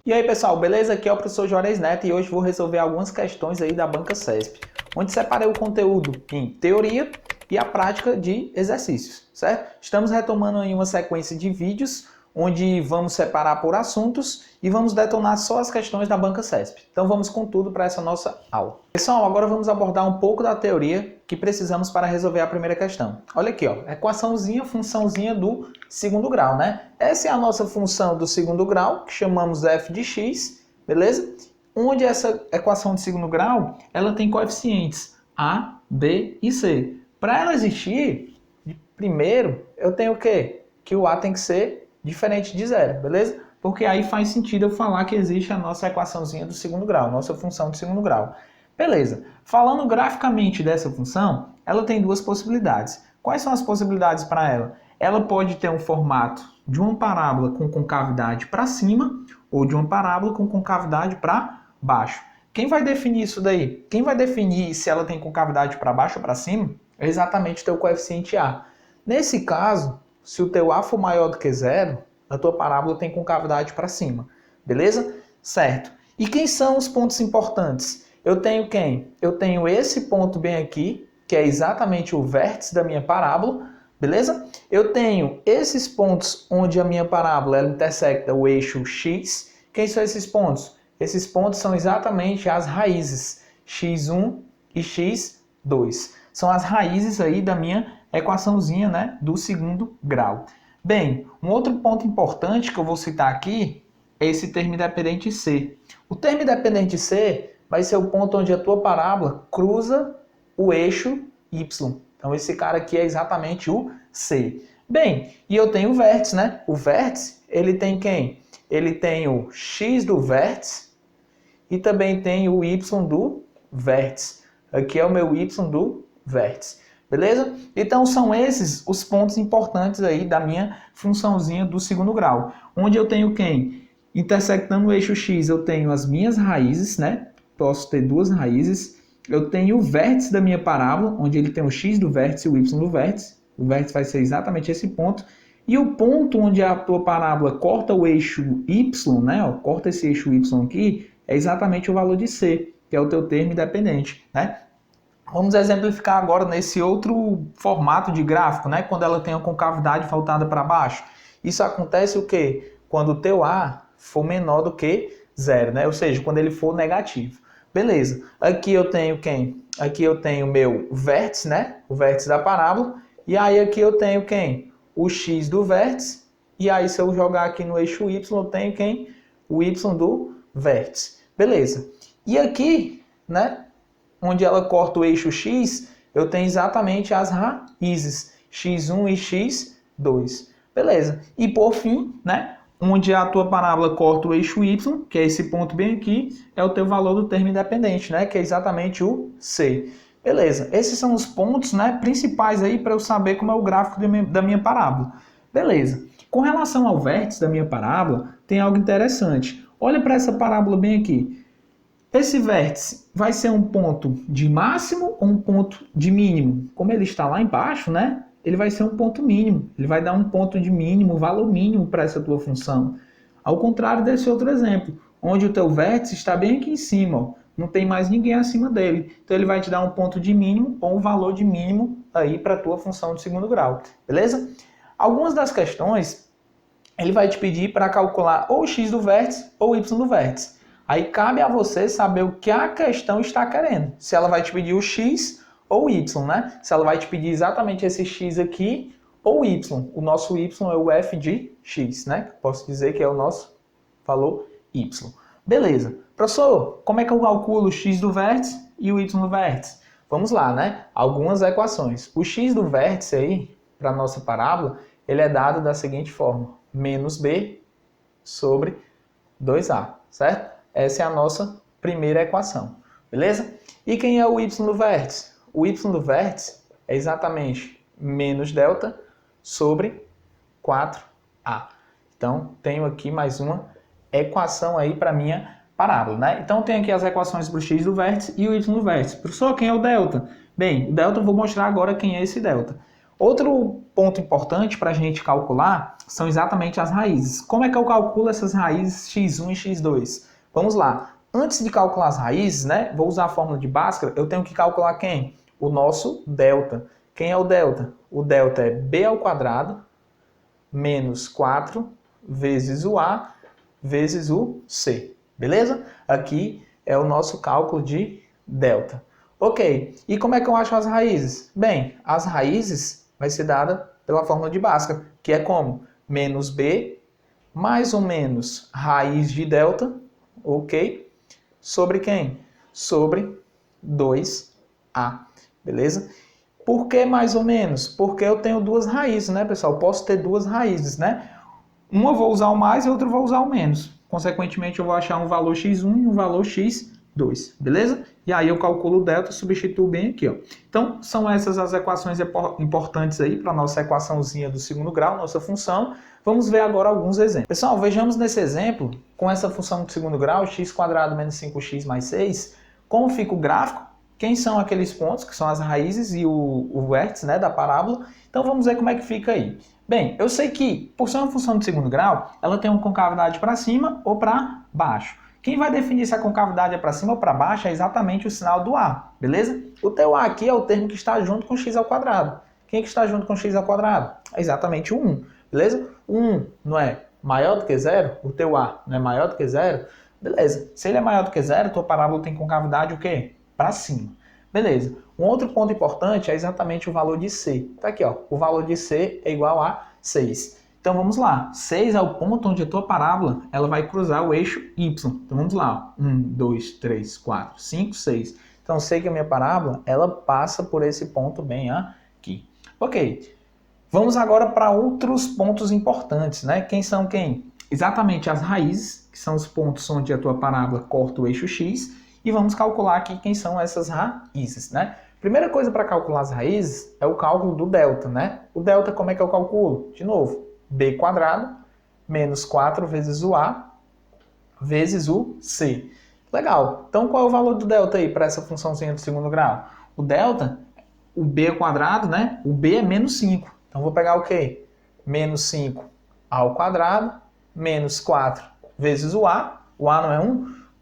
E aí pessoal, beleza? Aqui é o professor Juarez Neto e hoje vou resolver algumas questões aí da banca CESP, onde separei o conteúdo em teoria e a prática de exercícios, certo? Estamos retomando aí uma sequência de vídeos onde vamos separar por assuntos e vamos detonar só as questões da banca CESP. Então vamos com tudo para essa nossa aula. Pessoal, agora vamos abordar um pouco da teoria que precisamos para resolver a primeira questão. Olha aqui, ó, equaçãozinha, funçãozinha do segundo grau, né? Essa é a nossa função do segundo grau, que chamamos f de x, beleza? Onde essa equação de segundo grau, ela tem coeficientes a, b e c. Para ela existir, primeiro, eu tenho o quê? Que o a tem que ser diferente de zero, beleza? Porque aí faz sentido eu falar que existe a nossa equaçãozinha do segundo grau, nossa função de segundo grau. Beleza. Falando graficamente dessa função, ela tem duas possibilidades. Quais são as possibilidades para ela? Ela pode ter um formato de uma parábola com concavidade para cima ou de uma parábola com concavidade para baixo. Quem vai definir isso daí? Quem vai definir se ela tem concavidade para baixo ou para cima é exatamente o teu coeficiente a. Nesse caso, se o teu a for maior do que zero, a tua parábola tem concavidade para cima. Beleza? Certo. E quem são os pontos importantes? Eu tenho quem? Eu tenho esse ponto bem aqui, que é exatamente o vértice da minha parábola. Beleza? Eu tenho esses pontos onde a minha parábola ela intersecta o eixo x. Quem são esses pontos? Esses pontos são exatamente as raízes x1 e x2. São as raízes aí da minha equaçãozinha, né, do segundo grau. Bem, um outro ponto importante que eu vou citar aqui é esse termo independente C. O termo independente C vai ser o ponto onde a tua parábola cruza o eixo Y. Então esse cara aqui é exatamente o C. Bem, e eu tenho o vértice, né? O vértice, ele tem quem? Ele tem o x do vértice e também tem o y do vértice. Aqui é o meu y do vértice. Beleza? Então são esses os pontos importantes aí da minha funçãozinha do segundo grau. Onde eu tenho quem? Intersectando o eixo x, eu tenho as minhas raízes, né? Posso ter duas raízes. Eu tenho o vértice da minha parábola, onde ele tem o x do vértice e o y do vértice. O vértice vai ser exatamente esse ponto. E o ponto onde a tua parábola corta o eixo y, né? Ó, corta esse eixo y aqui, é exatamente o valor de c, que é o teu termo independente, né? Vamos exemplificar agora nesse outro formato de gráfico, né? Quando ela tem a concavidade voltada para baixo. Isso acontece o quê? Quando o teu A for menor do que zero, né? Ou seja, quando ele for negativo. Beleza. Aqui eu tenho quem? Aqui eu tenho o meu vértice, né? O vértice da parábola. E aí aqui eu tenho quem? O x do vértice. E aí se eu jogar aqui no eixo y, eu tenho quem? O y do vértice. Beleza. E aqui, né? Onde ela corta o eixo x, eu tenho exatamente as raízes, x1 e x2. Beleza. E por fim, né, onde a tua parábola corta o eixo y, que é esse ponto bem aqui, é o teu valor do termo independente, né, que é exatamente o c. Beleza. Esses são os pontos, né, principais aí para eu saber como é o gráfico da minha parábola. Beleza. Com relação ao vértice da minha parábola, tem algo interessante. Olha para essa parábola bem aqui. Esse vértice vai ser um ponto de máximo ou um ponto de mínimo? Como ele está lá embaixo, né? Ele vai ser um ponto mínimo. Ele vai dar um ponto de mínimo, valor mínimo para essa tua função. Ao contrário desse outro exemplo, onde o teu vértice está bem aqui em cima, ó, não tem mais ninguém acima dele. Então ele vai te dar um ponto de mínimo ou um valor de mínimo aí para a tua função de segundo grau. Beleza? Algumas das questões, ele vai te pedir para calcular ou o x do vértice ou o y do vértice. Aí cabe a você saber o que a questão está querendo. Se ela vai te pedir o x ou o y, né? Se ela vai te pedir exatamente esse x aqui ou o y. O nosso y é o f de x, né? Posso dizer que é o nosso valor y. Beleza. Professor, como é que eu calculo o x do vértice e o y do vértice? Vamos lá, né? Algumas equações. O x do vértice aí, para a nossa parábola, ele é dado da seguinte forma. Menos b sobre 2a, certo? Essa é a nossa primeira equação, beleza? E quem é o y do vértice? O y do vértice é exatamente menos delta sobre 4a. Então, tenho aqui mais uma equação aí para minha parábola, né? Então, tenho aqui as equações para o x do vértice e o y do vértice. Professor, quem é o delta? Bem, o delta eu vou mostrar agora quem é esse delta. Outro ponto importante para a gente calcular são exatamente as raízes. Como é que eu calculo essas raízes x1 e x2? Vamos lá. Antes de calcular as raízes, né, vou usar a fórmula de Bhaskara, eu tenho que calcular quem? O nosso delta. Quem é o delta? O delta é b ao quadrado menos 4 vezes o a vezes o c. Beleza? Aqui é o nosso cálculo de delta. Ok. E como é que eu acho as raízes? Bem, as raízes vai ser dada pela fórmula de Bhaskara, que é como? Menos b mais ou menos raiz de delta, ok? Sobre quem? Sobre 2a, beleza? Por que mais ou menos? Porque eu tenho duas raízes, né, pessoal? Posso ter duas raízes, né? Uma eu vou usar o mais e outra eu vou usar o menos. Consequentemente, eu vou achar um valor x1 e um valor x2, beleza? E aí eu calculo o delta e substituo bem aqui, ó. Então, são essas as equações importantes aí para a nossa equaçãozinha do segundo grau, nossa função. Vamos ver agora alguns exemplos. Pessoal, vejamos nesse exemplo, com essa função de segundo grau, x² menos 5x mais 6, como fica o gráfico, quem são aqueles pontos, que são as raízes e o vértice, né, da parábola. Então, vamos ver como é que fica aí. Bem, eu sei que, por ser uma função de segundo grau, ela tem uma concavidade para cima ou para baixo. Quem vai definir se a concavidade é para cima ou para baixo é exatamente o sinal do A, beleza? O teu A aqui é o termo que está junto com x ao quadrado. Quem é que está junto com x ao quadrado? É exatamente o 1, beleza? O 1 não é maior do que zero? O teu A não é maior do que zero? Beleza. Se ele é maior do que zero, tua parábola tem concavidade o quê? Para cima. Beleza. Um outro ponto importante é exatamente o valor de C. Tá aqui, ó. O valor de C é igual a 6. Então vamos lá. 6 é o ponto onde a tua parábola ela vai cruzar o eixo Y. Então vamos lá. 1, 2, 3, 4, 5, 6. Então sei que a minha parábola ela passa por esse ponto bem aqui. Ok. Vamos agora para outros pontos importantes, né? Quem são quem? Exatamente as raízes, que são os pontos onde a tua parábola corta o eixo X. E vamos calcular aqui quem são essas raízes, né? Primeira coisa para calcular as raízes é o cálculo do delta, né? O delta como é que eu calculo? De novo, b² menos 4 vezes o a vezes o c. Legal. Então qual é o valor do delta aí para essa funçãozinha do segundo grau? O delta, o b², né? O b é menos 5. Então vou pegar o quê? Menos 5 ao quadrado menos 4 vezes o a não é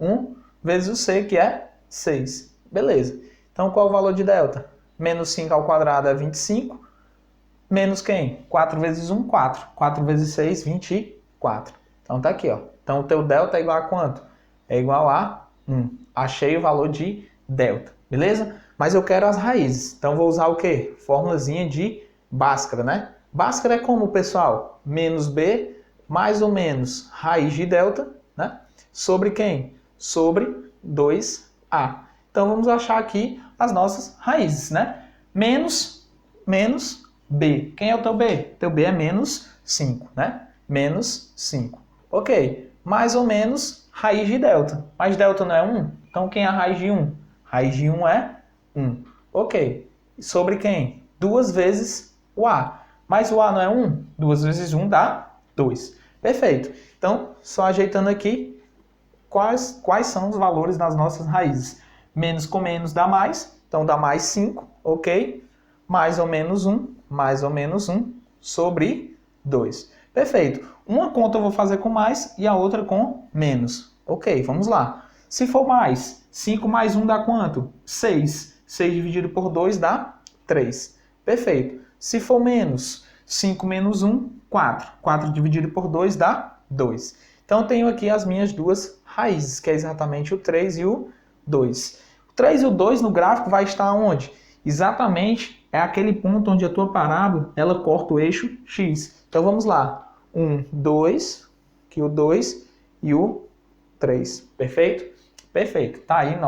1 vezes o c, que é 6. Beleza. Então, qual é o valor de delta? Menos 5 ao quadrado é 25. Menos quem? 4 vezes 1, 4. 4 vezes 6, 24. Então, tá aqui, ó. Então, o teu delta é igual a quanto? É igual a 1. Achei o valor de delta. Beleza? Mas eu quero as raízes. Então, vou usar o quê? Fórmulazinha de Bhaskara, né? Bhaskara é como, pessoal? Menos b mais ou menos raiz de delta, né? Sobre quem? Sobre 2a. Então, vamos achar aqui as nossas raízes, né? Menos b. Quem é o teu b? Teu b é menos 5, né? Menos 5. Ok. Mais ou menos raiz de delta. Mas delta não é 1? Então, quem é a raiz de 1? Raiz de 1 é 1. Ok. Sobre quem? 2 vezes o a. Mas o a não é 1? 2 vezes 1 dá 2. Perfeito. Então, só ajeitando aqui, quais são os valores das nossas raízes. Menos com menos dá mais, então dá mais 5, ok? Mais ou menos 1 sobre 2. Perfeito. Uma conta eu vou fazer com mais e a outra com menos. Ok, vamos lá. Se for mais, 5 mais 1 dá quanto? 6. 6 dividido por 2 dá 3. Perfeito. Se for menos, 5 menos 1, 4. 4 dividido por 2 dá 2. Então, eu tenho aqui as minhas duas raízes, que é exatamente o 3 e o 2. O 3 e o 2 no gráfico vai estar onde? Exatamente é aquele ponto onde a tua parábola ela corta o eixo X. Então, vamos lá. 1, 2, aqui o 2 e o 3. Perfeito? Perfeito. Tá aí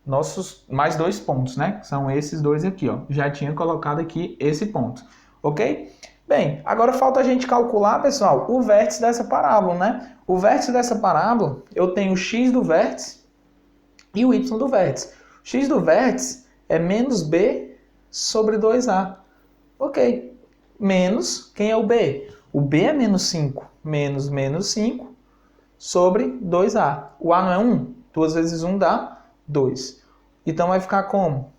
nossos mais dois pontos, né? São esses dois aqui, ó. Já tinha colocado aqui esse ponto. Ok? Bem, agora falta a gente calcular, pessoal, o vértice dessa parábola, né? O vértice dessa parábola, eu tenho o x do vértice e o y do vértice. O x do vértice é menos b sobre 2a. Ok. Menos, quem é o b? O b é menos 5. Menos 5 sobre 2a. O a não é 1? 2 vezes 1 dá 2. Então vai ficar como?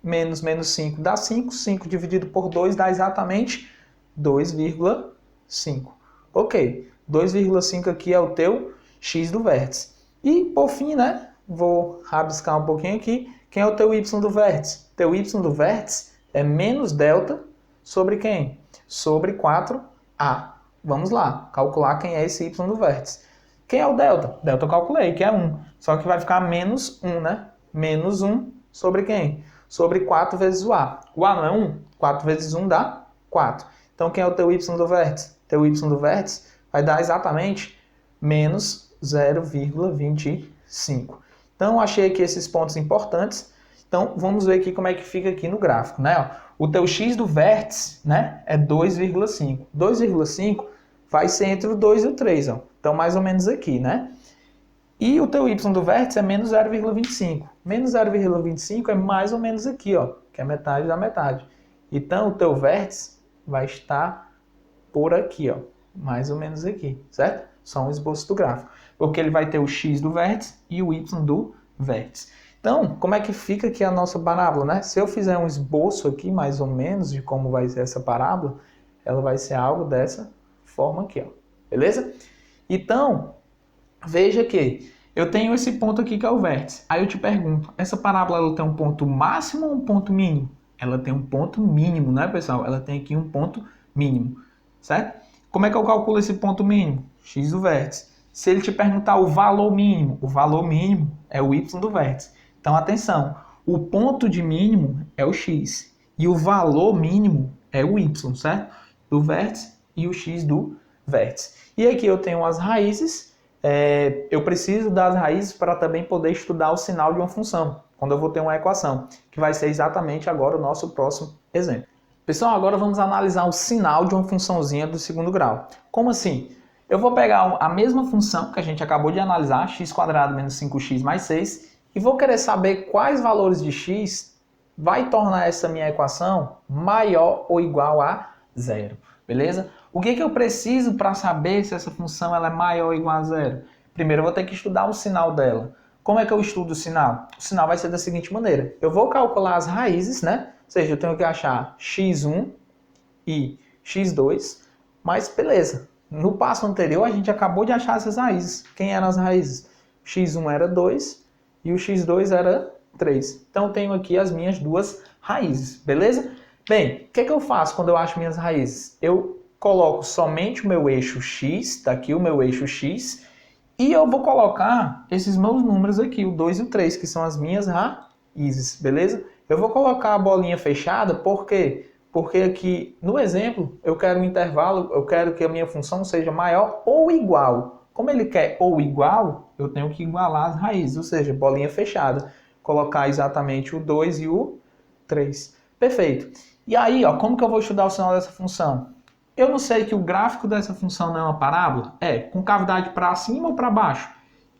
menos 5 dá 5. 5 dividido por 2 dá exatamente 2,5. Ok, 2,5 aqui é o teu x do vértice. E, por fim, né, vou rabiscar um pouquinho aqui. Quem é o teu y do vértice? Teu y do vértice é menos delta sobre quem? Sobre 4a. Vamos lá, calcular quem é esse y do vértice. Quem é o delta? Delta eu calculei, que é 1. Só que vai ficar menos 1, né? Menos 1 sobre quem? Sobre 4 vezes o a. O a não é 1? 4 vezes 1 dá 4. Então, quem é o teu y do vértice? Teu y do vértice vai dar exatamente menos 0,25. Então, achei aqui esses pontos importantes. Então, vamos ver aqui como é que fica aqui no gráfico, né? O teu x do vértice, né, é 2,5. 2,5 vai ser entre o 2 e o 3, ó. Então, mais ou menos aqui, né? E o teu y do vértice é menos 0,25. Menos 0,25 é mais ou menos aqui, ó, que é metade da metade. Então, o teu vértice vai estar por aqui, ó, mais ou menos aqui, certo? Só um esboço do gráfico. Porque ele vai ter o x do vértice e o y do vértice. Então, como é que fica aqui a nossa parábola, né? Se eu fizer um esboço aqui, mais ou menos, de como vai ser essa parábola, ela vai ser algo dessa forma aqui, ó. Beleza? Então, veja que eu tenho esse ponto aqui que é o vértice. Aí eu te pergunto, essa parábola ela tem um ponto máximo ou um ponto mínimo? Ela tem um ponto mínimo, né, pessoal? Ela tem aqui um ponto mínimo, certo? Como é que eu calculo esse ponto mínimo? X do vértice. Se ele te perguntar o valor mínimo é o y do vértice. Então, atenção, o ponto de mínimo é o x e o valor mínimo é o y, certo? Do vértice e o x do vértice. E aqui eu tenho as raízes. Eu preciso das raízes para também poder estudar o sinal de uma função, quando eu vou ter uma equação, que vai ser exatamente agora o nosso próximo exemplo. Pessoal, agora vamos analisar o sinal de uma funçãozinha do segundo grau. Como assim? Eu vou pegar a mesma função que a gente acabou de analisar, x² menos 5x mais 6, e vou querer saber quais valores de x vai tornar essa minha equação maior ou igual a zero. Beleza? O que eu preciso para saber se essa função ela é maior ou igual a zero? Primeiro eu vou ter que estudar o sinal dela. Como é que eu estudo o sinal? O sinal vai ser da seguinte maneira. Eu vou calcular as raízes, né? Ou seja, eu tenho que achar x1 e x2, mas beleza. No passo anterior a gente acabou de achar essas raízes. Quem eram as raízes? x1 era 2 e o x2 era 3. Então eu tenho aqui as minhas duas raízes, beleza? Bem, o que eu faço quando eu acho minhas raízes? Eu coloco somente o meu eixo x, está aqui o meu eixo x, e eu vou colocar esses meus números aqui, o 2 e o 3, que são as minhas raízes, beleza? Eu vou colocar a bolinha fechada, por quê? Porque aqui, no exemplo, eu quero um intervalo, eu quero que a minha função seja maior ou igual. Como ele quer ou igual, eu tenho que igualar as raízes, ou seja, bolinha fechada. Colocar exatamente o 2 e o 3. Perfeito. E aí, ó, como que eu vou estudar o sinal dessa função? Eu não sei que o gráfico dessa função não é uma parábola? Com cavidade para cima ou para baixo?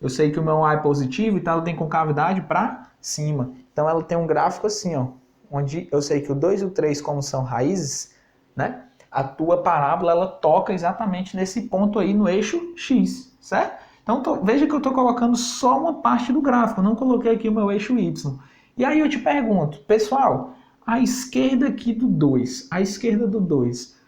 Eu sei que o meu A é positivo, então ela tem concavidade para cima. Então ela tem um gráfico assim, ó, onde eu sei que o 2 e o 3, como são raízes, né? A tua parábola ela toca exatamente nesse ponto aí no eixo X, certo? Então veja que eu estou colocando só uma parte do gráfico, eu não coloquei aqui o meu eixo Y. E aí eu te pergunto, pessoal, a esquerda aqui do 2, a esquerda do 2,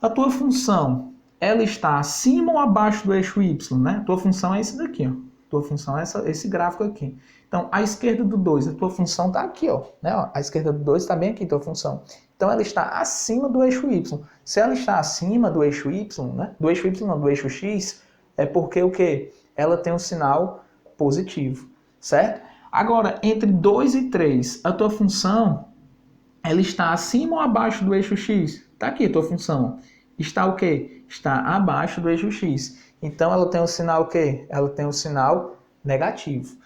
a tua função, ela está acima ou abaixo do eixo Y, né? A tua função é esse daqui, ó. A tua função é esse gráfico aqui. Então, a esquerda do 2, a tua função está aqui, ó, né? A esquerda do 2 está bem aqui, a tua função. Então, ela está acima do eixo Y. Se ela está acima do eixo Y, né? Do eixo Y não, do eixo X, é porque o quê? Ela tem um sinal positivo, certo? Agora, entre 2 e 3, a tua função, ela está acima ou abaixo do eixo X? Está aqui a tua função. Está o quê? Está abaixo do eixo X. Então, ela tem um sinal o quê? Ela tem um sinal negativo.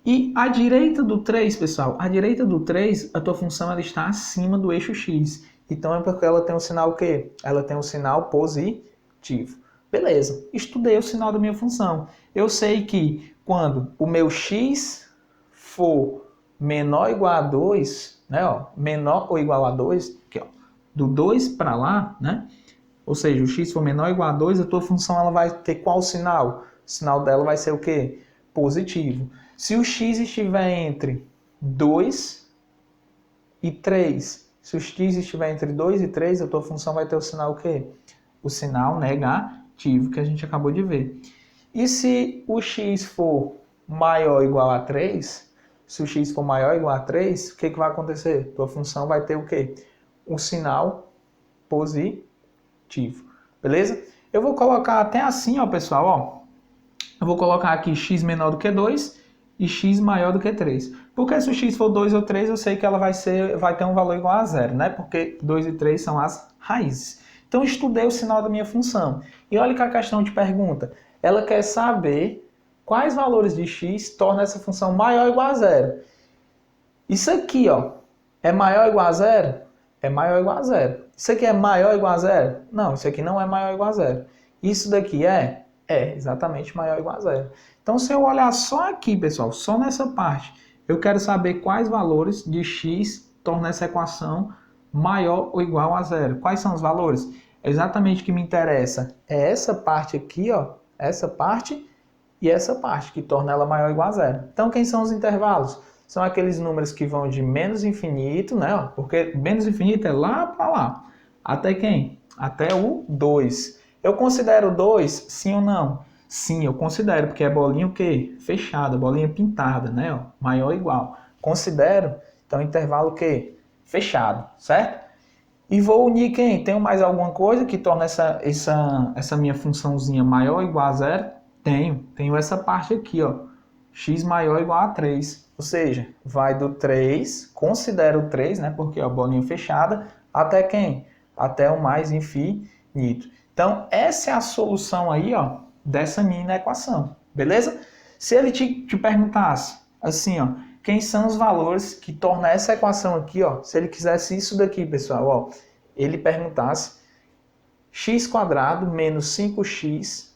E a direita do 3, pessoal, a direita do 3, a tua função ela está acima do eixo X. Então, é porque ela tem um sinal o quê? Ela tem um sinal positivo. Beleza, estudei o sinal da minha função. Eu sei que quando o meu X for menor ou igual a 2, né, ó, menor ou igual a 2, aqui, ó, do 2 para lá, né? Ou seja, o X for menor ou igual a 2, a tua função ela vai ter qual sinal? O sinal dela vai ser o quê? Positivo. Se o x estiver entre 2 e 3. Se o x estiver entre 2 e 3, a tua função vai ter o sinal o quê? O sinal negativo, que a gente acabou de ver. E se o x for maior ou igual a 3, se o x for maior ou igual a 3, o que vai acontecer? Tua função vai ter o quê? Um sinal positivo. Beleza? Eu vou colocar até assim, ó, pessoal, ó. Eu vou colocar aqui x menor do que 2 e x maior do que 3. Porque se o x for 2 ou 3, eu sei que ela vai ter um valor igual a zero, né? Porque 2 e 3 são as raízes. Então, eu estudei o sinal da minha função. E olha que a questão te pergunta. Ela quer saber quais valores de x tornam essa função maior ou igual a zero. Isso aqui, ó, é maior ou igual a zero? É maior ou igual a zero. Isso aqui é maior ou igual a zero? Não, isso aqui não é maior ou igual a zero. Isso daqui é? É exatamente maior ou igual a zero. Então, se eu olhar só aqui, pessoal, só nessa parte, eu quero saber quais valores de x tornam essa equação maior ou igual a zero. Quais são os valores? É exatamente o que me interessa. É essa parte aqui, ó, essa parte e essa parte, que torna ela maior ou igual a zero. Então, quem são os intervalos? São aqueles números que vão de menos infinito, né? Porque menos infinito é lá para lá. Até quem? Até o 2. Eu considero 2, sim ou não? Sim, eu considero, porque é bolinha o quê? Fechada, bolinha pintada, né? Maior ou igual. Considero, então, intervalo o quê? Fechado, certo? E vou unir quem? Tenho mais alguma coisa que torna essa minha funçãozinha maior ou igual a zero? Tenho essa parte aqui, ó. X maior ou igual a 3. Ou seja, vai do 3, considero o 3, né? Porque é a bolinha fechada, até quem? Até o mais infinito. Então, essa é a solução aí, ó, dessa minha equação, beleza? Se ele te perguntasse assim, ó, quem são os valores que tornam essa equação aqui, ó, se ele quisesse isso daqui, pessoal, ó, ele perguntasse x² menos 5x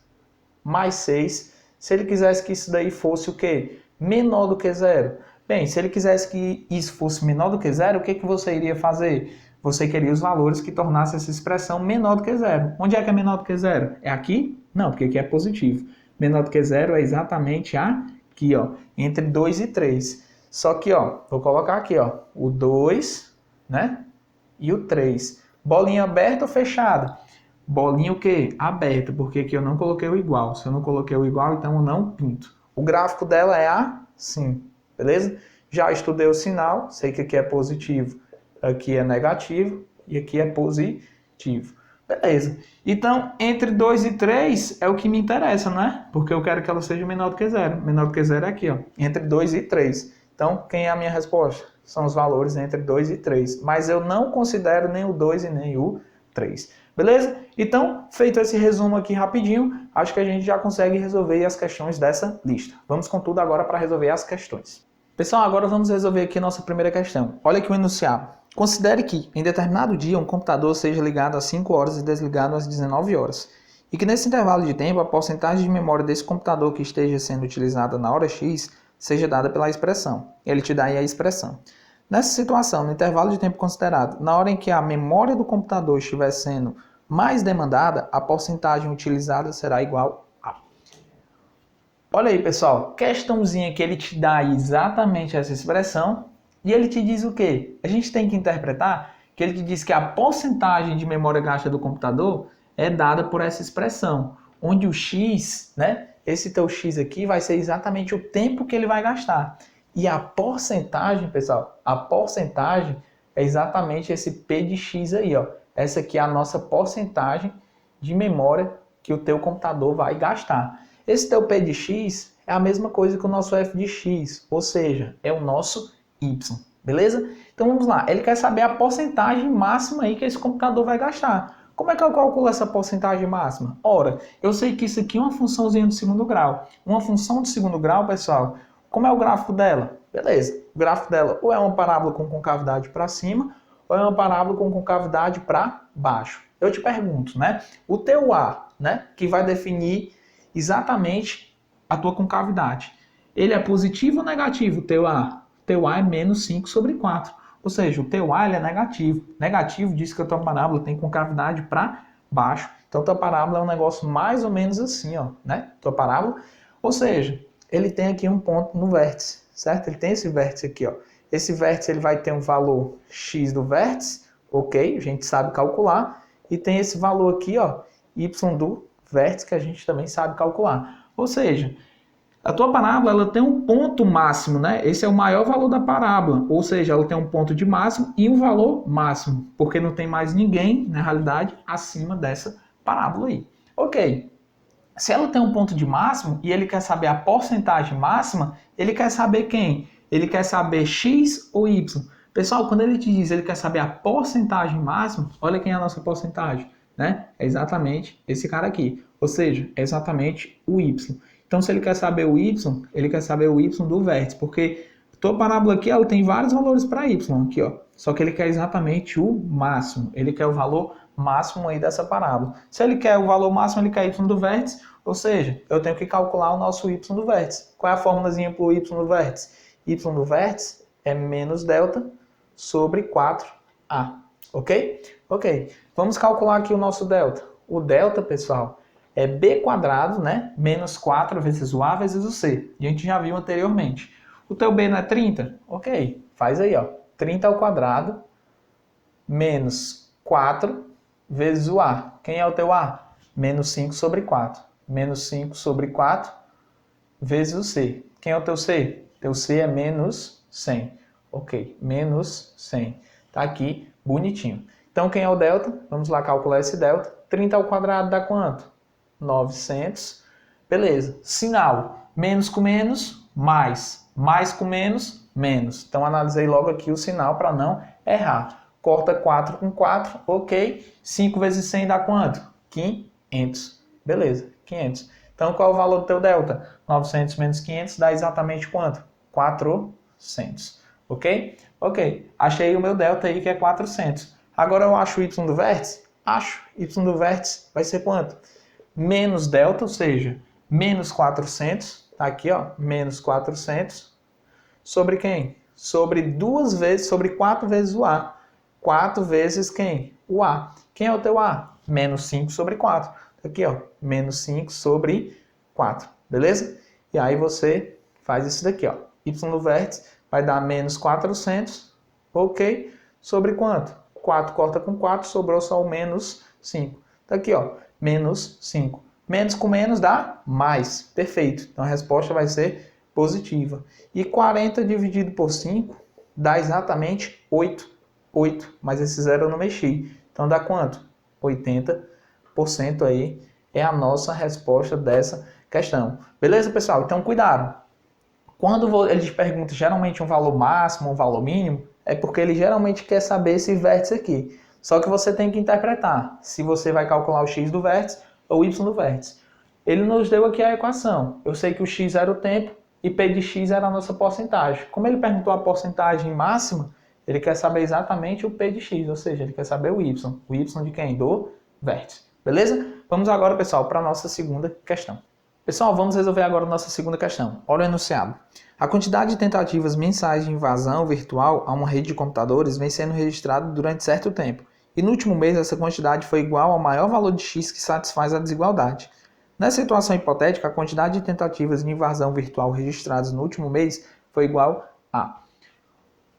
mais 6, se ele quisesse que isso daí fosse o quê? Menor do que zero. Bem, se ele quisesse que isso fosse menor do que zero, o que você iria fazer? Você queria os valores que tornassem essa expressão menor do que zero. Onde é que é menor do que zero? É aqui? Não, porque aqui é positivo. Menor do que zero é exatamente aqui, ó, entre 2 e 3. Só que, ó, vou colocar aqui, ó, o 2, né? E o 3. Bolinha aberta ou fechada? Bolinha o quê? Aberta, porque aqui eu não coloquei o igual. Se eu não coloquei o igual, então eu não pinto. O gráfico dela é assim, beleza? Já estudei o sinal, sei que aqui é positivo, aqui é negativo e aqui é positivo. Beleza. Então, entre 2 e 3 é o que me interessa, né? Porque eu quero que ela seja menor do que zero. Menor do que zero é aqui, ó, entre 2 e 3. Então, quem é a minha resposta? São os valores entre 2 e 3. Mas eu não considero nem o 2 e nem o 3. Beleza? Então, feito esse resumo aqui rapidinho, acho que a gente já consegue resolver as questões dessa lista. Vamos com tudo agora para resolver as questões. Pessoal, agora vamos resolver aqui a nossa primeira questão. Olha aqui o enunciado. Considere que, em determinado dia, um computador seja ligado às 5 horas e desligado às 19 horas. E que nesse intervalo de tempo, a porcentagem de memória desse computador que esteja sendo utilizada na hora X seja dada pela expressão. Ele te dá aí a expressão. Nessa situação, no intervalo de tempo considerado, na hora em que a memória do computador estiver sendo mais demandada, a porcentagem utilizada será igual a... Olha aí, pessoal, questãozinha que ele te dá exatamente essa expressão e ele te diz o quê? A gente tem que interpretar que ele te diz que a porcentagem de memória gasta do computador é dada por essa expressão, onde o x, né, esse teu x aqui vai ser exatamente o tempo que ele vai gastar. E a porcentagem, pessoal, a porcentagem é exatamente esse P de x aí, ó. Essa aqui é a nossa porcentagem de memória que o teu computador vai gastar. Esse teu P de x é a mesma coisa que o nosso F de x, ou seja, é o nosso y, beleza? Então vamos lá, ele quer saber a porcentagem máxima aí que esse computador vai gastar. Como é que eu calculo essa porcentagem máxima? Ora, eu sei que isso aqui é uma funçãozinha do segundo grau. Uma função de segundo grau, pessoal, como é o gráfico dela? Beleza, o gráfico dela ou é uma parábola com concavidade para cima, ou é uma parábola com concavidade para baixo. Eu te pergunto, né? O teu A, né, que vai definir exatamente a tua concavidade, ele é positivo ou negativo, o teu A? O teu A é menos 5 sobre 4. Ou seja, o teu A ele é negativo. Negativo diz que a tua parábola tem concavidade para baixo. Então, a tua parábola é um negócio mais ou menos assim, ó, né? Tua parábola. Ou seja, ele tem aqui um ponto no vértice, certo? Ele tem esse vértice aqui, ó. Esse vértice ele vai ter um valor x do vértice, ok? A gente sabe calcular. E tem esse valor aqui, ó, y do vértice, que a gente também sabe calcular. Ou seja, a tua parábola ela tem um ponto máximo, né? Esse é o maior valor da parábola. Ou seja, ela tem um ponto de máximo e um valor máximo. Porque não tem mais ninguém, na realidade, acima dessa parábola aí. Ok. Se ela tem um ponto de máximo e ele quer saber a porcentagem máxima, ele quer saber quem? Ele quer saber x ou y. Pessoal, quando ele te diz ele quer saber a porcentagem máxima, olha quem é a nossa porcentagem, né? É exatamente esse cara aqui. Ou seja, é exatamente o y. Então, se ele quer saber o y, ele quer saber o y do vértice, porque tua parábola aqui ela tem vários valores para y aqui, ó. Só que ele quer exatamente o máximo. Ele quer o valor máximo aí dessa parábola. Se ele quer o valor máximo, ele quer y do vértice, ou seja, eu tenho que calcular o nosso y do vértice. Qual é a formulazinha para o y do vértice? Y do vértice é menos delta sobre 4a, ok? Ok, vamos calcular aqui o nosso delta. O delta, pessoal, é b quadrado, né? Menos 4 vezes o a vezes o c. A gente já viu anteriormente. O teu b não é 30? Ok, faz aí, ó. 30 ao quadrado menos 4 vezes o a. Quem é o teu a? Menos 5 sobre 4. Menos 5 sobre 4 vezes o c. Quem é o teu c? Teu c é menos 100. Ok, menos 100. Tá aqui, bonitinho. Então, quem é o delta? Vamos lá calcular esse delta. 30 ao quadrado dá quanto? 900. Beleza. Sinal. Menos com menos, mais. Mais com menos, menos. Então, analisei logo aqui o sinal para não errar. Corta 4 com 4, ok. 5 vezes 100 dá quanto? 500. Beleza, 500. Então, qual é o valor do teu delta? 900 menos 500 dá exatamente quanto? 400. Ok? Ok. Achei o meu delta aí que é 400. Agora eu acho o y do vértice? Acho. Y do vértice vai ser quanto? Menos delta, ou seja, menos 400. Tá aqui, ó. Menos 400. Sobre quem? Sobre 4 vezes o a. 4 vezes quem? O a. Quem é o teu a? Menos 5 sobre 4. Aqui, ó. Menos 5 sobre 4. Beleza? E aí você faz isso daqui, ó. Y do vértice vai dar menos 400, ok? Sobre quanto? 4 corta com 4, sobrou só o menos 5. Tá aqui, ó, menos 5. Menos com menos dá mais. Perfeito. Então a resposta vai ser positiva. E 40 dividido por 5 dá exatamente 8. 8, mas esse zero eu não mexi. Então dá quanto? 80% aí é a nossa resposta dessa questão. Beleza, pessoal? Então cuidado. Quando eles perguntam geralmente um valor máximo, um valor mínimo, é porque ele geralmente quer saber esse vértice aqui. Só que você tem que interpretar se você vai calcular o x do vértice ou o y do vértice. Ele nos deu aqui a equação. Eu sei que o x era o tempo e p de x era a nossa porcentagem. Como ele perguntou a porcentagem máxima, ele quer saber exatamente o p de x, ou seja, ele quer saber o y. O y de quem? Do vértice. Beleza? Vamos agora, pessoal, para a nossa segunda questão. Pessoal, vamos resolver agora a nossa segunda questão. Olha o enunciado. A quantidade de tentativas mensais de invasão virtual a uma rede de computadores vem sendo registrada durante certo tempo. E no último mês essa quantidade foi igual ao maior valor de x que satisfaz a desigualdade. Nessa situação hipotética, a quantidade de tentativas de invasão virtual registradas no último mês foi igual a...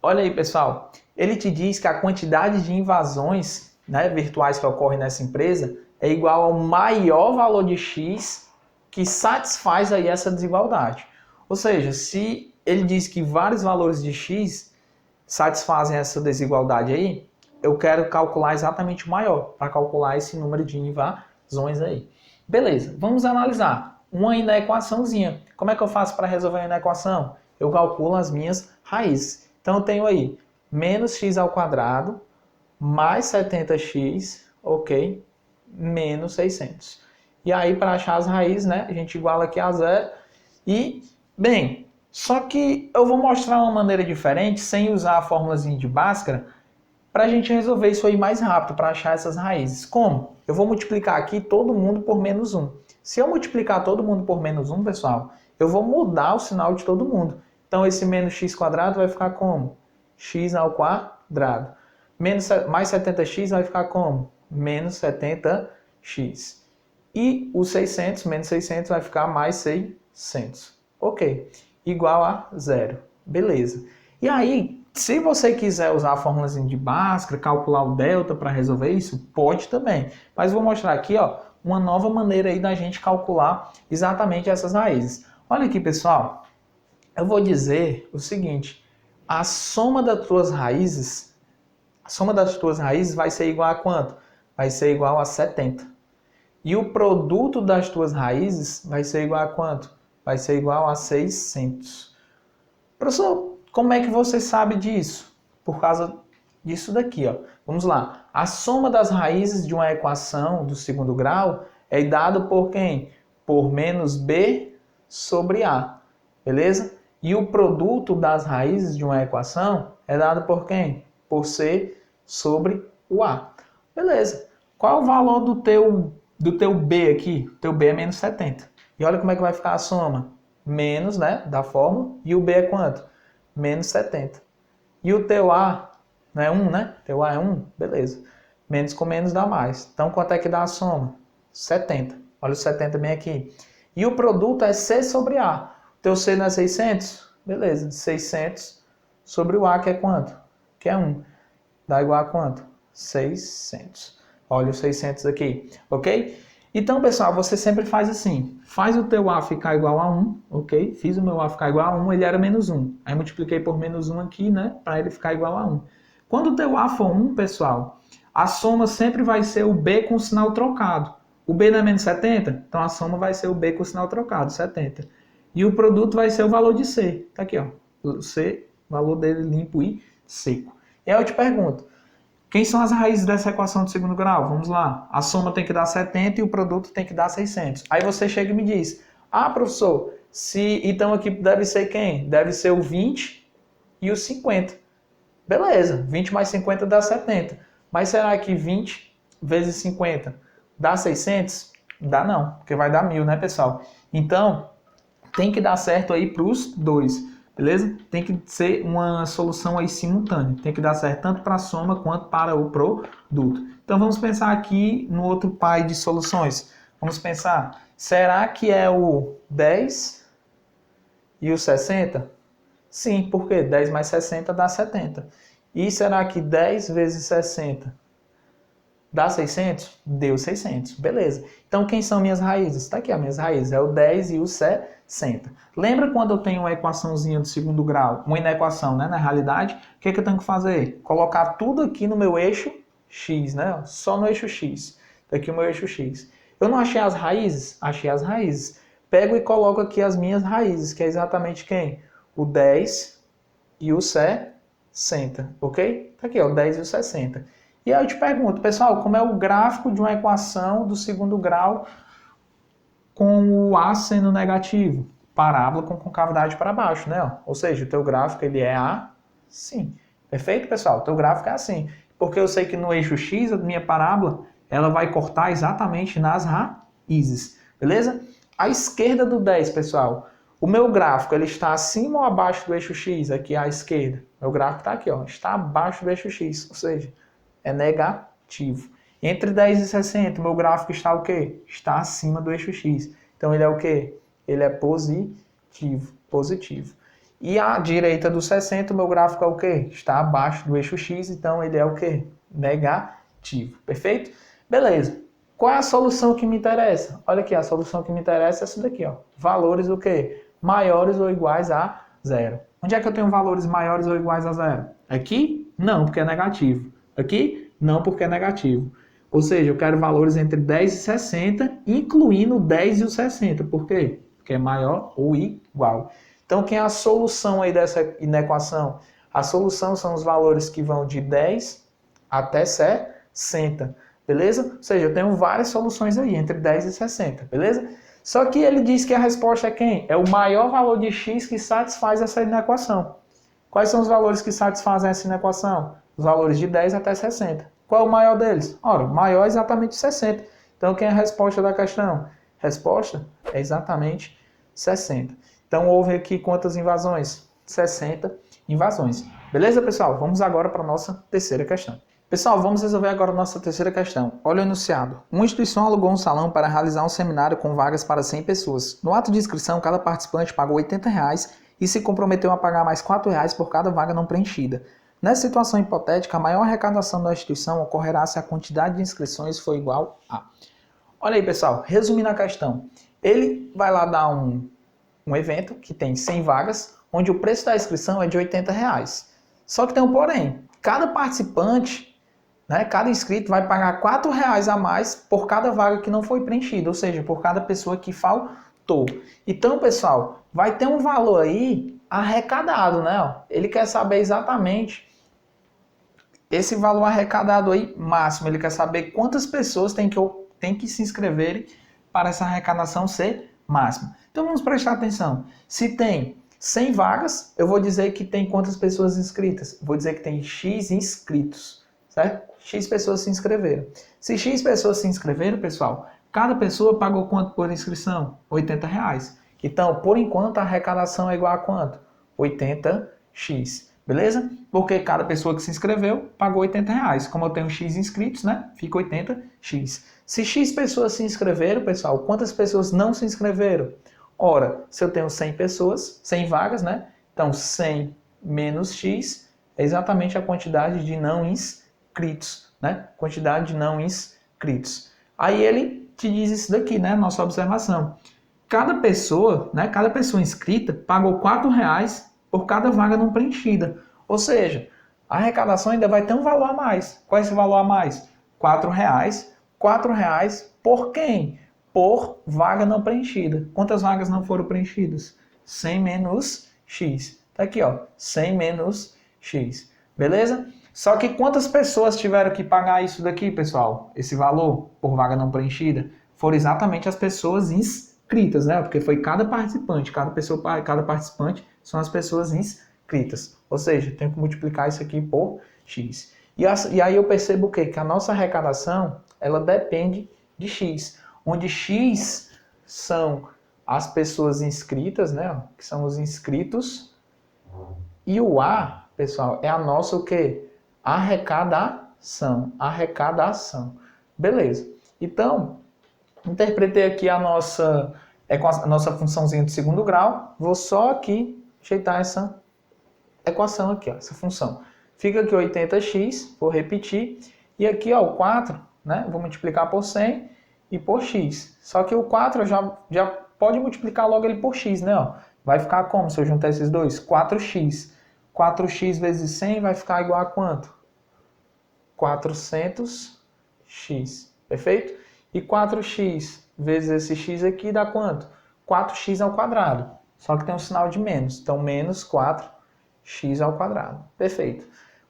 Olha aí, pessoal. Ele te diz que a quantidade de invasões, né, virtuais que ocorrem nessa empresa é igual ao maior valor de x que satisfaz aí essa desigualdade. Ou seja, se ele diz que vários valores de x satisfazem essa desigualdade aí, eu quero calcular exatamente o maior, para calcular esse número de invasões aí. Beleza, vamos analisar. Uma aí na equaçãozinha. Como é que eu faço para resolver aí na equação? Eu calculo as minhas raízes. Então eu tenho aí menos x ao quadrado mais 70x, ok, menos 600. E aí, para achar as raízes, né, a gente iguala aqui a zero. E, bem, só que eu vou mostrar uma maneira diferente, sem usar a formulazinha de Bhaskara, para a gente resolver isso aí mais rápido, para achar essas raízes. Como? Eu vou multiplicar aqui todo mundo por menos 1. Se eu multiplicar todo mundo por menos 1, pessoal, eu vou mudar o sinal de todo mundo. Então, esse menos x quadrado vai ficar como? X ao quadrado. Mais 70x vai ficar como? Menos 70x. E o 600, menos 600, vai ficar mais 600. Ok. Igual a zero. Beleza. E aí, Se você quiser usar a fórmulazinha de Bhaskara, calcular o delta para resolver isso, pode também. Mas vou mostrar aqui, ó, uma nova maneira aí da gente calcular exatamente essas raízes. Olha aqui, pessoal. Eu vou dizer o seguinte: a soma das tuas raízes vai ser igual a quanto? Vai ser igual a 70. E o produto das tuas raízes vai ser igual a quanto? Vai ser igual a 600. Professor, como é que você sabe disso? Por causa disso daqui, ó. Vamos lá. A soma das raízes de uma equação do segundo grau é dado por quem? Por menos b sobre a. Beleza? E o produto das raízes de uma equação é dado por quem? Por c sobre o a. Beleza. Qual é o valor do teu b aqui? O teu b é menos 70. E olha como é que vai ficar a soma. Menos, né, da fórmula. E o b é quanto? Menos 70. E o teu a não é 1, né? Teu a é 1? Beleza. Menos com menos dá mais. Então, quanto é que dá a soma? 70. Olha o 70 bem aqui. E o produto é c sobre a. Teu C não é 600? Beleza. 600 sobre o A, que é quanto? Que é 1. Dá igual a quanto? 600. Olha o 600 aqui, ok? Então, pessoal, você sempre faz assim. Faz o teu A ficar igual a 1, ok? Fiz o meu A ficar igual a 1, ele era menos 1. Aí multipliquei por menos 1 aqui, né? Para ele ficar igual a 1. Quando o teu A for 1, pessoal, a soma sempre vai ser o B com o sinal trocado. O B não é menos 70? Então a soma vai ser o B com o sinal trocado, 70. E o produto vai ser o valor de C. Tá aqui, ó. O C, valor dele limpo e seco. E aí eu te pergunto, quem são as raízes dessa equação de segundo grau? Vamos lá. A soma tem que dar 70 e o produto tem que dar 600. Aí você chega e me diz, ah, professor, então aqui deve ser quem? Deve ser o 20 e o 50. Beleza, 20 mais 50 dá 70. Mas será que 20 vezes 50 dá 600? Dá não, porque vai dar 1000, né, pessoal? Então, tem que dar certo aí para os dois, beleza? Tem que ser uma solução aí simultânea. Tem que dar certo tanto para a soma quanto para o produto. Então vamos pensar aqui no outro pai de soluções. Vamos pensar, será que é o 10 e o 60? Sim, porque 10 mais 60 dá 70. E será que 10 vezes 60 dá 600? Deu 600, beleza. Então, quem são minhas raízes? Está aqui, as minhas raízes. É o 10 e o 60. Lembra quando eu tenho uma equaçãozinha do segundo grau? Uma inequação, né? Na realidade, o que eu tenho que fazer? Colocar tudo aqui no meu eixo X, né? Só no eixo X. Aqui o meu eixo X. Eu não achei as raízes? Achei as raízes. Pego e coloco aqui as minhas raízes, que é exatamente quem? O 10 e o 60, ok? Tá aqui, ó, o 10 e o 60. E aí eu te pergunto, pessoal, como é o gráfico de uma equação do segundo grau com o A sendo negativo? Parábola com concavidade para baixo, né? Ou seja, o teu gráfico ele é assim. Perfeito, pessoal? O teu gráfico é assim. Porque eu sei que no eixo X, a minha parábola, ela vai cortar exatamente nas raízes. Beleza? À esquerda do 10, pessoal, o meu gráfico ele está acima ou abaixo do eixo X? Aqui à esquerda. Meu gráfico está aqui, ó, está abaixo do eixo X. Ou seja, é negativo. Entre 10 e 60, meu gráfico está o quê? Está acima do eixo X. Então ele é o quê? Ele é positivo. E à direita do 60, o meu gráfico é o quê? Está abaixo do eixo X, então ele é o quê? Negativo. Perfeito? Beleza. Qual é a solução que me interessa? Olha aqui, a solução que me interessa é essa daqui, ó. Valores o quê? Maiores ou iguais a zero. Onde é que eu tenho valores maiores ou iguais a zero? Aqui? Não, porque é negativo. Aqui? Não, porque é negativo. Ou seja, eu quero valores entre 10 e 60, incluindo o 10 e o 60. Por quê? Porque é maior ou igual. Então, quem é a solução aí dessa inequação? A solução são os valores que vão de 10 até 60. Beleza? Ou seja, eu tenho várias soluções aí, entre 10 e 60. Beleza? Só que ele diz que a resposta é quem? É o maior valor de x que satisfaz essa inequação. Quais são os valores que satisfazem essa inequação? Os valores de 10 até 60. Qual é o maior deles? Ora, o maior é exatamente 60. Então, quem é a resposta da questão? Resposta é exatamente 60. Então, houve aqui quantas invasões? 60 invasões. Beleza, pessoal? Vamos agora para a nossa terceira questão. Pessoal, vamos resolver agora a nossa terceira questão. Olha o enunciado. Uma instituição alugou um salão para realizar um seminário com vagas para 100 pessoas. No ato de inscrição, cada participante pagou R$ 80 e se comprometeu a pagar mais R$4 por cada vaga não preenchida. Nessa situação hipotética, a maior arrecadação da instituição ocorrerá se a quantidade de inscrições for igual a... Olha aí, pessoal, resumindo a questão. Ele vai lá dar um evento que tem 100 vagas, onde o preço da inscrição é de R$80. Só que tem um porém. Cada participante, né, cada inscrito vai pagar R$4 a mais por cada vaga que não foi preenchida, ou seja, por cada pessoa que faltou. Então, pessoal, vai ter um valor aí arrecadado, né? Ele quer saber exatamente esse valor arrecadado aí máximo. Ele quer saber quantas pessoas tem que se inscreverem para essa arrecadação ser máxima. Então vamos prestar atenção. Se tem 100 vagas, eu vou dizer que tem quantas pessoas inscritas? Vou dizer que tem X inscritos, certo? X pessoas se inscreveram. Se X pessoas se inscreveram, pessoal, cada pessoa pagou quanto por inscrição? R$80. Então, por enquanto, a arrecadação é igual a quanto? 80x. Beleza? Porque cada pessoa que se inscreveu pagou R$80. Como eu tenho X inscritos, né? Fica 80x. Se X pessoas se inscreveram, pessoal, quantas pessoas não se inscreveram? Ora, se eu tenho 100 pessoas, 100 vagas, né? Então, 100 menos X é exatamente a quantidade de não inscritos, né? Quantidade de não inscritos. Aí ele te diz isso daqui, né? Nossa observação. Cada pessoa inscrita pagou R$4 por cada vaga não preenchida. Ou seja, a arrecadação ainda vai ter um valor a mais. Qual é esse valor a mais? R$4. R$4 por quem? Por vaga não preenchida. Quantas vagas não foram preenchidas? 100 menos X. Tá aqui, ó. 100 menos X. Beleza? Só que quantas pessoas tiveram que pagar isso daqui, pessoal? Esse valor por vaga não preenchida? Foram exatamente as pessoas inscritas, né? Porque foi cada participante. Cada participante são as pessoas inscritas. Ou seja, tenho que multiplicar isso aqui por X. E aí eu percebo o quê? Que a nossa arrecadação, ela depende de X. Onde X são as pessoas inscritas, né? Que são os inscritos. E o A, pessoal, é a nossa o quê? Arrecadação. Arrecadação. Beleza. Então, interpretei aqui a nossa funçãozinha de segundo grau. Vou só aqui ajeitar essa equação aqui, ó, essa função. Fica aqui 80x, vou repetir. E aqui, ó, o 4, né? Vou multiplicar por 100 e por x. Só que o 4 já pode multiplicar logo ele por x, né? Ó. Vai ficar como se eu juntar esses dois? 4x. 4x vezes 100 vai ficar igual a quanto? 400x. Perfeito? E 4x vezes esse x aqui dá quanto? 4x ao quadrado. Só que tem um sinal de menos. Então, menos 4x ao quadrado. Perfeito.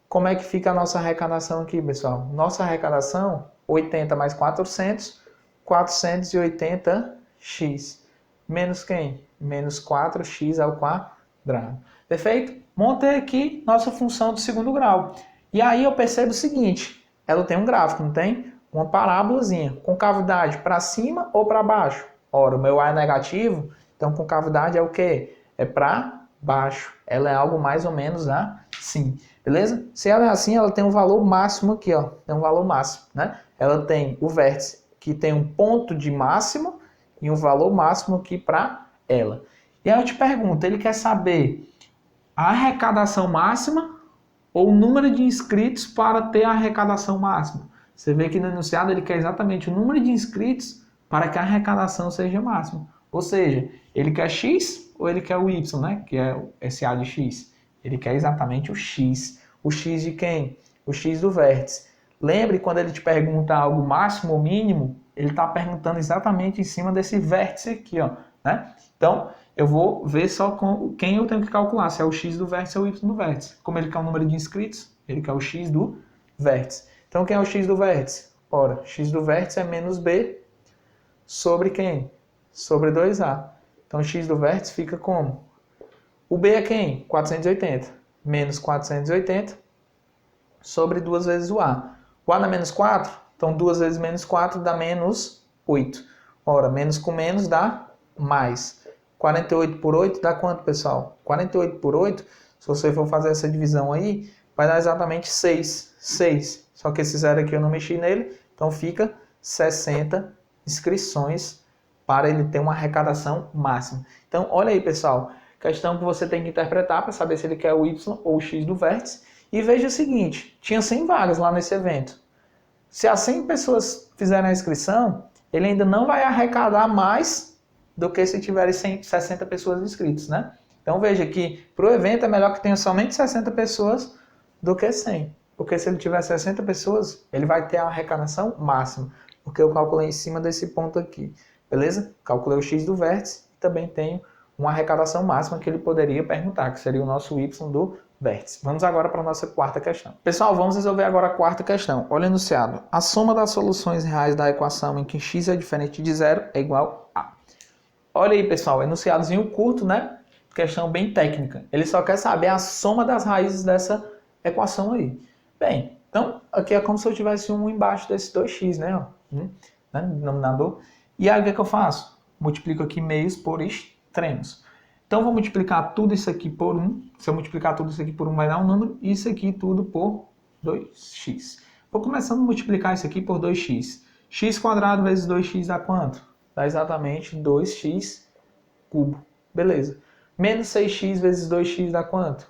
Como é que fica a nossa arrecadação aqui, pessoal? Nossa arrecadação, 80 mais 400, 480x. Menos quem? Menos 4x ao quadrado. Perfeito? Montei aqui nossa função do segundo grau. E aí eu percebo o seguinte, ela tem um gráfico, não tem? Uma parábolazinha, concavidade para cima ou para baixo? Ora, o meu A é negativo, então concavidade é o quê? É para baixo. Ela é algo mais ou menos assim, beleza? Se ela é assim, ela tem um valor máximo aqui, ó. Tem um valor máximo, né? Ela tem o vértice que tem um ponto de máximo e um valor máximo aqui para ela. E aí eu te pergunto, ele quer saber a arrecadação máxima ou o número de inscritos para ter a arrecadação máxima? Você vê que no enunciado ele quer exatamente o número de inscritos para que a arrecadação seja máxima. Ou seja, ele quer X ou ele quer o Y, né? Que é esse A de X. Ele quer exatamente o X. O X de quem? O X do vértice. Lembre, quando ele te pergunta algo máximo ou mínimo, ele está perguntando exatamente em cima desse vértice aqui, ó, né? Então, eu vou ver só com quem eu tenho que calcular, se é o X do vértice ou o Y do vértice. Como ele quer o número de inscritos, ele quer o X do vértice. Então, quem é o X do vértice? Ora, X do vértice é menos B sobre quem? Sobre 2A. Então, X do vértice fica como? O B é quem? 480. Menos 480 sobre 2 vezes o A. O A dá menos 4, então 2 vezes menos 4 dá menos 8. Ora, menos com menos dá mais. 48 por 8 dá quanto, pessoal? 48 por 8, se você for fazer essa divisão aí, vai dar exatamente 6. 6. Só que esse zero aqui eu não mexi nele, então fica 60 inscrições para ele ter uma arrecadação máxima. Então, olha aí, pessoal. Questão que você tem que interpretar para saber se ele quer o Y ou o X do vértice. E veja o seguinte, tinha 100 vagas lá nesse evento. Se as 100 pessoas fizerem a inscrição, ele ainda não vai arrecadar mais do que se tiverem 60 pessoas inscritas, né? Então veja que para o evento é melhor que tenha somente 60 pessoas do que 100. Porque se ele tiver 60 pessoas, ele vai ter a arrecadação máxima. Porque eu calculei em cima desse ponto aqui. Beleza? Calculei o X do vértice e também tenho uma arrecadação máxima que ele poderia perguntar, que seria o nosso Y do vértice. Vamos agora para a nossa quarta questão. Pessoal, vamos resolver agora a quarta questão. Olha o enunciado. A soma das soluções reais da equação em que x é diferente de zero é igual a... Olha aí, pessoal, enunciadozinho curto, né? Questão bem técnica. Ele só quer saber a soma das raízes dessa equação aí. Bem, então aqui é como se eu tivesse um embaixo desse 2x, né? Denominador. E aí o que eu faço? Multiplico aqui meios por extremos. Então vou multiplicar tudo isso aqui por 1. Se eu multiplicar tudo isso aqui por 1 vai dar um número. E isso aqui tudo por 2x. Vou começando a multiplicar isso aqui por 2x. X quadrado vezes 2x dá quanto? Dá exatamente 2x cubo. Beleza. Menos 6x vezes 2x dá quanto?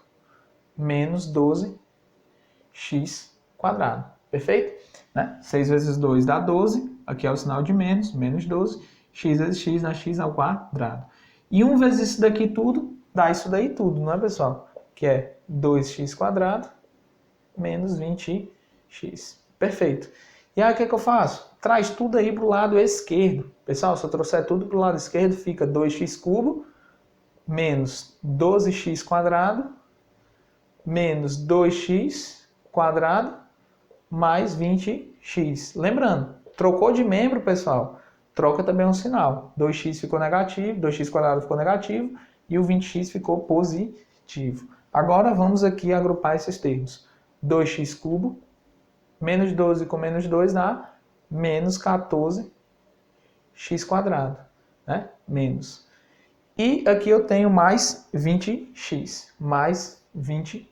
Menos 12x quadrado. Perfeito? Né? 6 vezes 2 dá 12. Aqui é o sinal de menos. Menos 12. X vezes x dá x ao quadrado. E 1 vezes isso daqui tudo dá isso daí tudo, não é, pessoal? Que é 2x quadrado menos 20x. Perfeito. E aí o que eu faço? Traz tudo aí para o lado esquerdo. Pessoal, se eu trouxer tudo para o lado esquerdo, fica 2x cubo menos 12x quadrado menos 2x quadrado mais 20x. Lembrando, trocou de membro, pessoal, troca também um sinal. 2x ficou negativo, 2x quadrado ficou negativo e o 20x ficou positivo. Agora vamos aqui agrupar esses termos. 2x cubo menos 12 com menos 2 dá menos 14x quadrado, né? Menos. E aqui eu tenho mais 20x, mais 20x.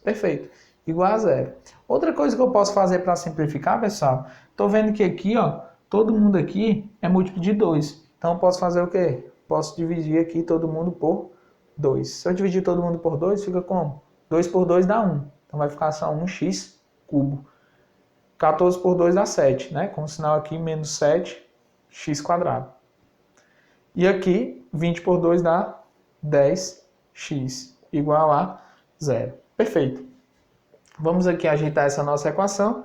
Perfeito. Igual a zero. Outra coisa que eu posso fazer para simplificar, pessoal, estou vendo que aqui, ó, todo mundo aqui é múltiplo de 2. Então eu posso fazer o quê? Posso dividir aqui todo mundo por 2. Se eu dividir todo mundo por 2, fica como? 2 por 2 dá 1. Então vai ficar só 1x cubo. 14 por 2 dá 7, né? Com o sinal aqui menos 7x quadrado. E aqui, 20 por 2 dá 10x, igual a 0. Perfeito. Vamos aqui ajeitar essa nossa equação.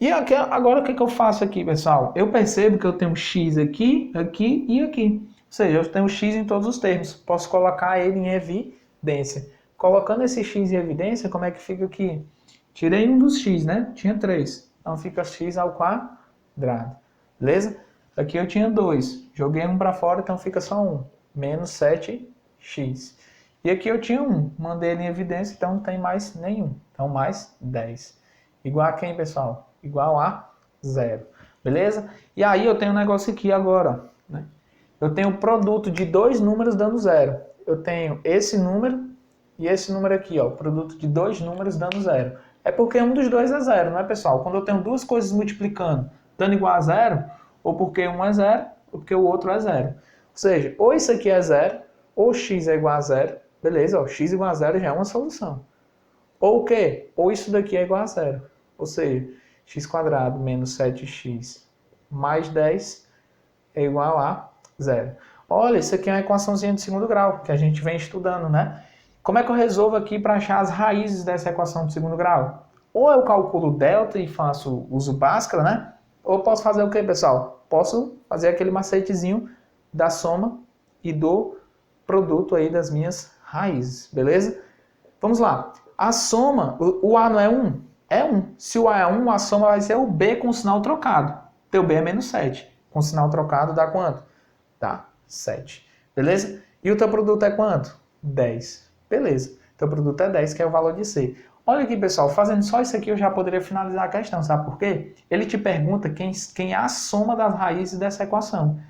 E aqui, agora o que eu faço aqui, pessoal? Eu percebo que eu tenho x aqui, aqui e aqui. Ou seja, eu tenho x em todos os termos. Posso colocar ele em evidência. Colocando esse x em evidência, como é que fica aqui? Tirei um dos x, né? Tinha 3. Então fica x ao quadrado. Beleza? Aqui eu tinha 2. Joguei um para fora, então fica só 1. Menos 7x. E aqui eu tinha 1. Mandei ele em evidência, então não tem mais nenhum. Então mais 10. Igual a quem, pessoal? Igual a 0. Beleza? E aí eu tenho um negócio aqui agora. Né? Eu tenho o produto de dois números dando 0. Eu tenho esse número e esse número aqui, ó. Produto de dois números dando 0. É porque um dos dois é 0, não é, pessoal? Quando eu tenho duas coisas multiplicando, dando igual a 0, ou porque um é 0, ou porque o outro é 0. Ou seja, ou isso aqui é 0, ou x é igual a 0. Beleza, ó, x igual a 0 já é uma solução. Ou o quê? Ou isso daqui é igual a 0. Ou seja, x quadrado menos 7x mais 10 é igual a 0. Olha, isso aqui é uma equaçãozinha de segundo grau, que a gente vem estudando, né? Como é que eu resolvo aqui para achar as raízes dessa equação de segundo grau? Ou eu calculo delta e faço uso Bhaskara, né? Ou posso fazer o quê, pessoal? Posso fazer aquele macetezinho da soma e do produto aí das minhas raízes, beleza? Vamos lá. A soma, o A não é 1? É 1. Se o A é 1, a soma vai ser o B com o sinal trocado. Teu B é menos 7. Com o sinal trocado dá quanto? Dá 7. Beleza? E o teu produto é quanto? 10. Beleza. Teu produto é 10, que é o valor de C. Olha aqui, pessoal, fazendo só isso aqui eu já poderia finalizar a questão, sabe por quê? Ele te pergunta quem é a soma das raízes dessa equação.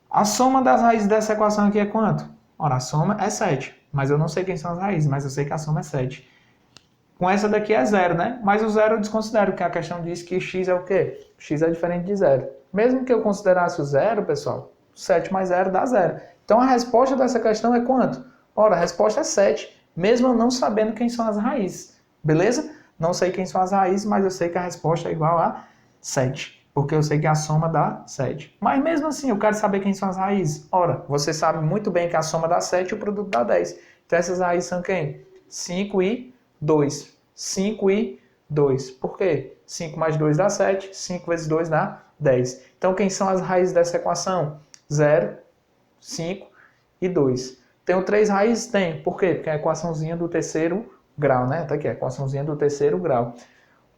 A soma das raízes dessa equação aqui é quanto? Ora, a soma é 7, mas eu não sei quem são as raízes, mas eu sei que a soma é 7. Com essa daqui é 0, né? Mas o 0 eu desconsidero, porque a questão diz que x é o quê? X é diferente de 0. Mesmo que eu considerasse o 0, pessoal, 7 mais 0 dá 0. Então a resposta dessa questão é quanto? Ora, a resposta é 7, mesmo eu não sabendo quem são as raízes. Beleza? Não sei quem são as raízes, mas eu sei que a resposta é igual a 7. Porque eu sei que a soma dá 7. Mas mesmo assim, eu quero saber quem são as raízes. Ora, você sabe muito bem que a soma dá 7 e o produto dá 10. Então essas raízes são quem? 5 e 2. 5 e 2. Por quê? 5 mais 2 dá 7. 5 vezes 2 dá 10. Então quem são as raízes dessa equação? 0, 5 e 2. Tenho 3 raízes? Tem. Por quê? Porque é a equaçãozinha do terceiro grau, né? Tá aqui, a equaçãozinha do terceiro grau.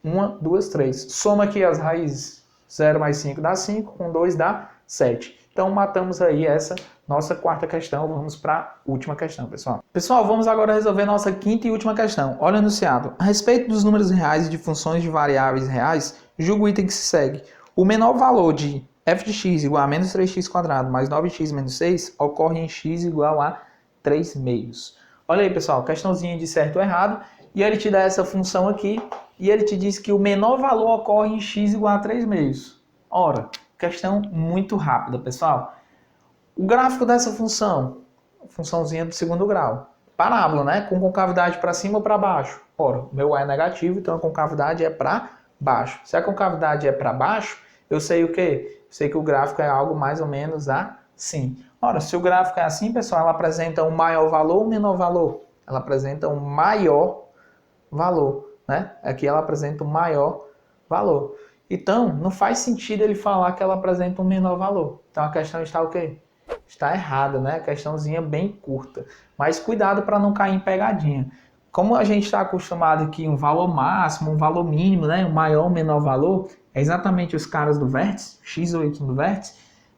1, 2, 3. Soma aqui as raízes. 0 mais 5 dá 5, com 2 dá 7. Então matamos aí essa nossa quarta questão. Vamos para a última questão, pessoal. Pessoal, vamos agora resolver nossa quinta e última questão. Olha o enunciado. A respeito dos números reais e de funções de variáveis reais, julga o item que se segue. O menor valor de f de x igual a menos 3x² mais 9x menos 6 ocorre em x igual a 3 meios. Olha aí, pessoal, questãozinha de certo ou errado. E ele te dá essa função aqui e ele te diz que o menor valor ocorre em x igual a 3 meios. Ora, questão muito rápida, pessoal. O gráfico dessa funçãozinha do segundo grau, parábola, né? Com concavidade para cima ou para baixo. Ora, o meu A é negativo, então a concavidade é para baixo. Se a concavidade é para baixo, eu sei o quê? Eu sei que o gráfico é algo mais ou menos assim. Ora, se o gráfico é assim, pessoal, ela apresenta um maior valor ou um menor valor? Ela apresenta um maior valor, né? Aqui ela apresenta um maior valor. Então, não faz sentido ele falar que ela apresenta um menor valor. Então, a questão está o quê? Está errada, né? Questãozinha bem curta. Mas cuidado para não cair em pegadinha. Como a gente está acostumado aqui um valor máximo, um valor mínimo, né? Um maior, um menor valor, é exatamente os caras do vértice, x ou y do vértice.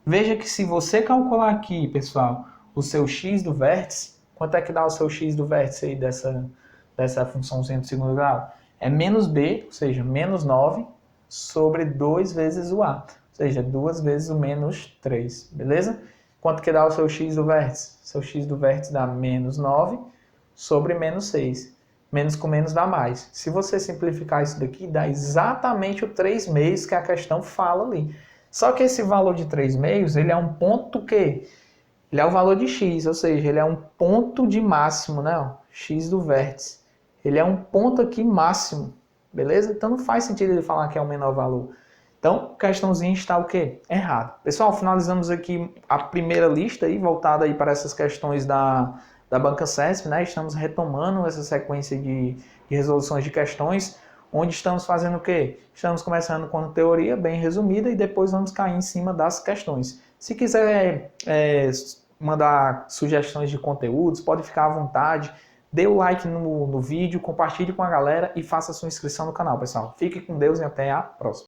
Veja que se você calcular aqui, pessoal, o seu x do vértice, quanto é que dá o seu x do vértice aí dessa funçãozinha do segundo grau? É menos b, ou seja, menos 9, sobre 2 vezes o a, ou seja, 2 vezes o menos 3, beleza? Quanto que dá o seu x do vértice? Seu x do vértice dá menos 9 sobre menos 6. Menos com menos dá mais. Se você simplificar isso daqui, dá exatamente o 3 meios que a questão fala ali. Só que esse valor de 3 meios, ele é um ponto que... Ele é o valor de x, ou seja, ele é um ponto de máximo, né? X do vértice. Ele é um ponto aqui máximo, beleza? Então não faz sentido ele falar que é o menor valor. Então, questãozinha está o quê? Errado. Pessoal, finalizamos aqui a primeira lista aí, voltada aí para essas questões da Banca CESP, né? Estamos retomando essa sequência de resoluções de questões, onde estamos fazendo o quê? Estamos começando com teoria bem resumida e depois vamos cair em cima das questões. Se quiser mandar sugestões de conteúdos, pode ficar à vontade. Dê o like no vídeo, compartilhe com a galera e faça a sua inscrição no canal, pessoal. Fique com Deus e até a próxima.